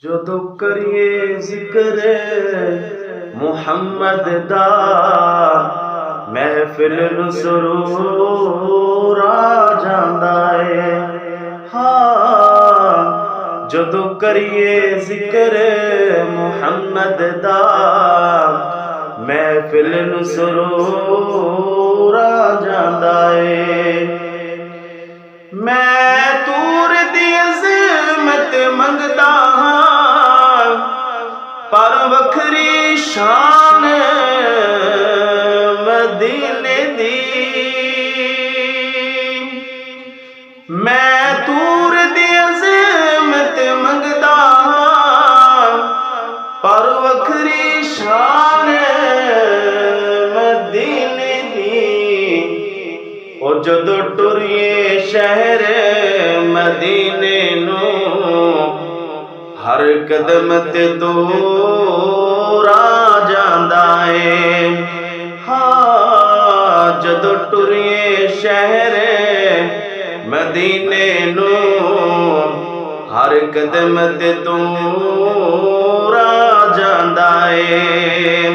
जदों करिए जिक्र मुहम्मद दा महफिल नूं सुरूर आ जांदा है। हाँ, जदों करिए जिक्र मुहम्मद दा महफिल नूं सुरूर आ जांदा है। मैं तूर दी अज़मत मंगदा हां, पर वखरी शान मदीने दी। मैं तूर दी अज़मत मंगदा हां, पर वखरी शान मदीने दी। ओ जदों टुरिए शहर मदीने नूं, हर कदम ते दूर आ जांदा है। हाँ, जदों टुरिए शहर मदीने नूं, हर कदम ते दूर आ जांदा है।